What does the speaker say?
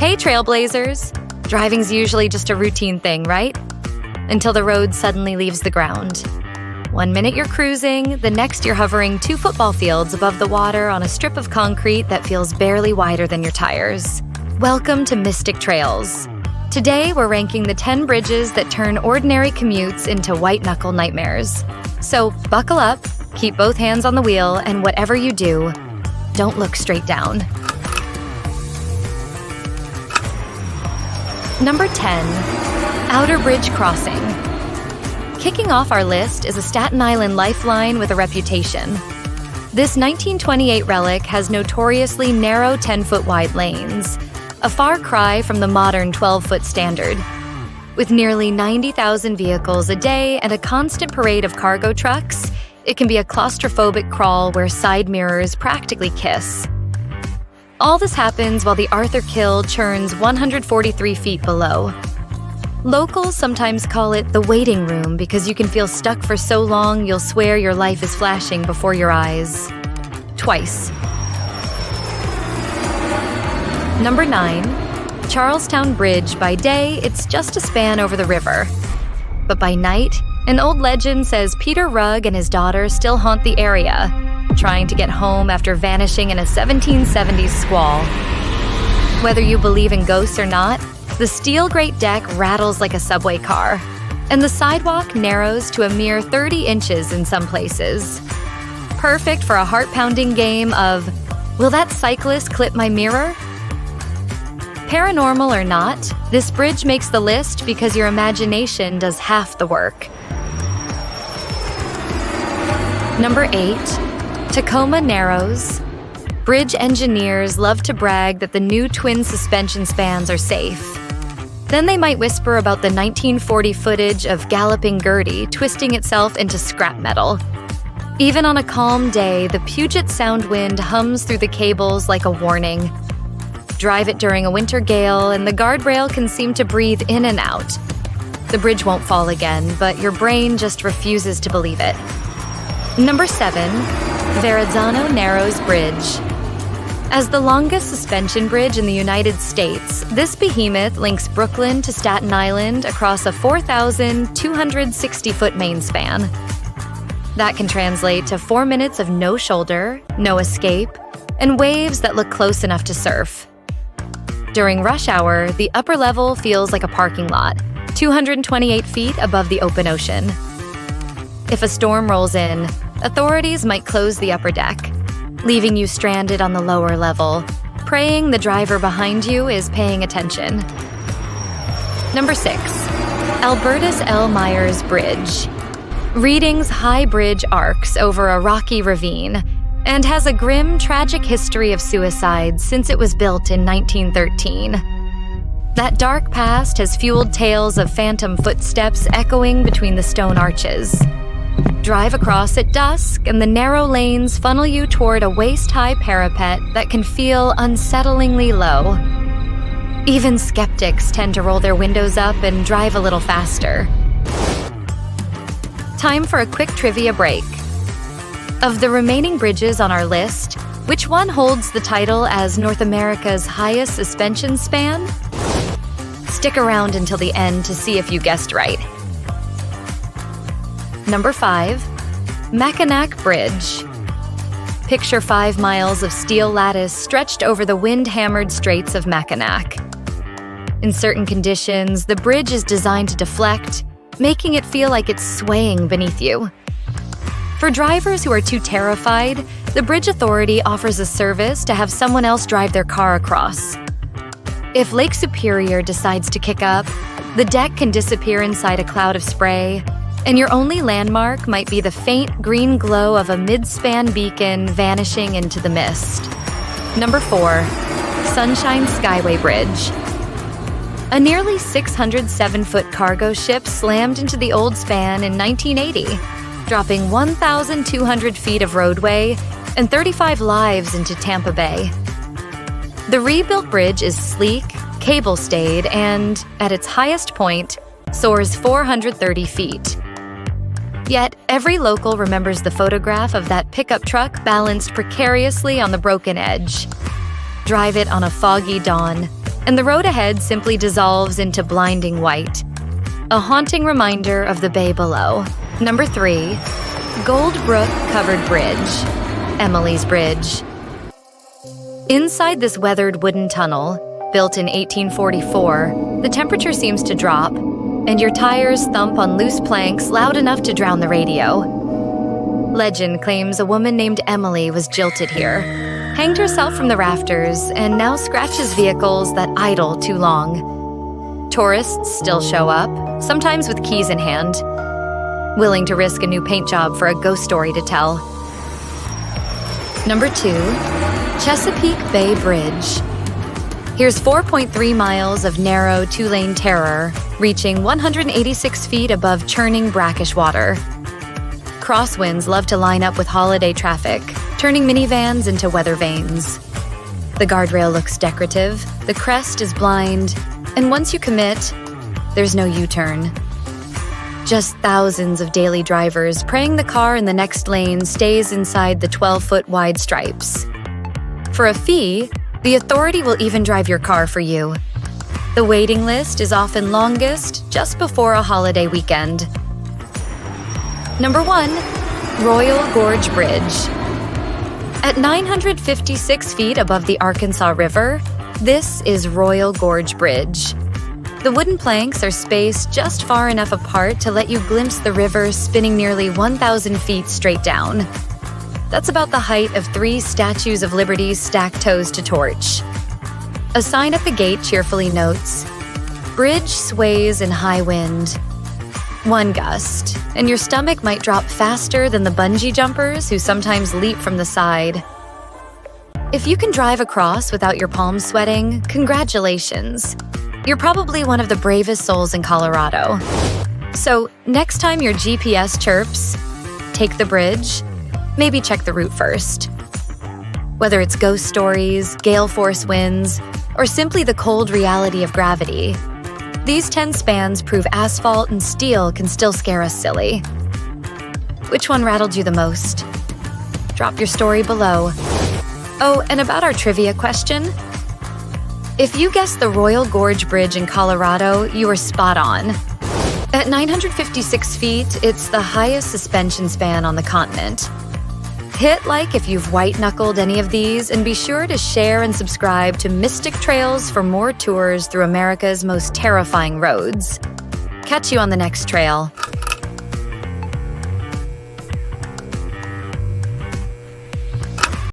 Hey, trailblazers! Driving's usually just a routine thing, right? Until the road suddenly leaves the ground. 1 minute you're cruising, the next you're hovering 2 football fields above the water on a strip of concrete that feels barely wider than your tires. Welcome to Mystic Trails. Today we're ranking the 10 bridges that turn ordinary commutes into white-knuckle nightmares. So buckle up, keep both hands on the wheel, and whatever you do, don't look straight down. Number 10. Outerbridge Crossing. Kicking off our list is a Staten Island lifeline with a reputation. This 1928 relic has notoriously narrow 10-foot wide lanes, a far cry from the modern 12-foot standard. With nearly 90,000 vehicles a day and a constant parade of cargo trucks, it can be a claustrophobic crawl where side mirrors practically kiss. All this happens while the Arthur Kill churns 143 feet below. Locals sometimes call it the waiting room because you can feel stuck for so long you'll swear your life is flashing before your eyes. Twice. Number 9. Charlestown Bridge. By day, it's just a span over the river. But by night, an old legend says Peter Rugg and his daughter still haunt the area, trying to get home after vanishing in a 1770s squall. Whether you believe in ghosts or not, the steel grate deck rattles like a subway car, and the sidewalk narrows to a mere 30 inches in some places. Perfect for a heart-pounding game of, will that cyclist clip my mirror? Paranormal or not, this bridge makes the list because your imagination does half the work. Number 8. Tacoma Narrows. Bridge engineers love to brag that the new twin suspension spans are safe. Then they might whisper about the 1940 footage of Galloping Gertie twisting itself into scrap metal. Even on a calm day, the Puget Sound wind hums through the cables like a warning. Drive it during a winter gale, and the guardrail can seem to breathe in and out. The bridge won't fall again, but your brain just refuses to believe it. Number 7. Verrazzano-Narrows Bridge. As the longest suspension bridge in the United States, this behemoth links Brooklyn to Staten Island across a 4,260-foot main span. That can translate to 4 minutes of no shoulder, no escape, and waves that look close enough to surf. During rush hour, the upper level feels like a parking lot, 228 feet above the open ocean. If a storm rolls in, authorities might close the upper deck, leaving you stranded on the lower level, praying the driver behind you is paying attention. Number 6. Albertus Meyers Bridge. Reading's high bridge arcs over a rocky ravine and has a grim, tragic history of suicides since it was built in 1913. That dark past has fueled tales of phantom footsteps echoing between the stone arches. Drive across at dusk, and the narrow lanes funnel you toward a waist-high parapet that can feel unsettlingly low. Even skeptics tend to roll their windows up and drive a little faster. Time for a quick trivia break. Of the remaining bridges on our list, which one holds the title as North America's highest suspension span? Stick around until the end to see if you guessed right. Number 5. Mackinac Bridge. Picture 5 miles of steel lattice stretched over the wind-hammered Straits of Mackinac. In certain conditions, the bridge is designed to deflect, making it feel like it's swaying beneath you. For drivers who are too terrified, the Bridge Authority offers a service to have someone else drive their car across. If Lake Superior decides to kick up, the deck can disappear inside a cloud of spray, and your only landmark might be the faint green glow of a mid-span beacon vanishing into the mist. Number 4. Sunshine Skyway Bridge. A nearly 607-foot cargo ship slammed into the old span in 1980, dropping 1,200 feet of roadway and 35 lives into Tampa Bay. The rebuilt bridge is sleek, cable-stayed, and, at its highest point, soars 430 feet. Yet, every local remembers the photograph of that pickup truck balanced precariously on the broken edge. Drive it on a foggy dawn, and the road ahead simply dissolves into blinding white, a haunting reminder of the bay below. Number 3. Goldbrook Covered Bridge, Emily's Bridge. Inside this weathered wooden tunnel, built in 1844, the temperature seems to drop, and your tires thump on loose planks loud enough to drown the radio. Legend claims a woman named Emily was jilted here, hanged herself from the rafters, and now scratches vehicles that idle too long. Tourists still show up, sometimes with keys in hand, willing to risk a new paint job for a ghost story to tell. Number 2. Chesapeake Bay Bridge. Here's 4.3 miles of narrow two-lane terror, reaching 186 feet above churning brackish water. Crosswinds love to line up with holiday traffic, turning minivans into weather vanes. The guardrail looks decorative, the crest is blind, and once you commit, there's no U-turn. Just thousands of daily drivers praying the car in the next lane stays inside the 12-foot wide stripes. For a fee, the authority will even drive your car for you. The waiting list is often longest just before a holiday weekend. Number 1. Royal Gorge Bridge. At 956 feet above the Arkansas River, this is Royal Gorge Bridge. The wooden planks are spaced just far enough apart to let you glimpse the river spinning nearly 1,000 feet straight down. That's about the height of 3 statues of Liberty stacked toes to torch. A sign at the gate cheerfully notes, "Bridge sways in high wind." One gust, and your stomach might drop faster than the bungee jumpers who sometimes leap from the side. If you can drive across without your palms sweating, congratulations. You're probably one of the bravest souls in Colorado. So, next time your GPS chirps, take the bridge, maybe check the route first. Whether it's ghost stories, gale force winds, or simply the cold reality of gravity, these 10 spans prove asphalt and steel can still scare us silly. Which one rattled you the most? Drop your story below. Oh, and about our trivia question, if you guessed the Royal Gorge Bridge in Colorado, you were spot on. At 956 feet, it's the highest suspension span on the continent. Hit like if you've white-knuckled any of these, and be sure to share and subscribe to Mystic Trails for more tours through America's most terrifying roads. Catch you on the next trail.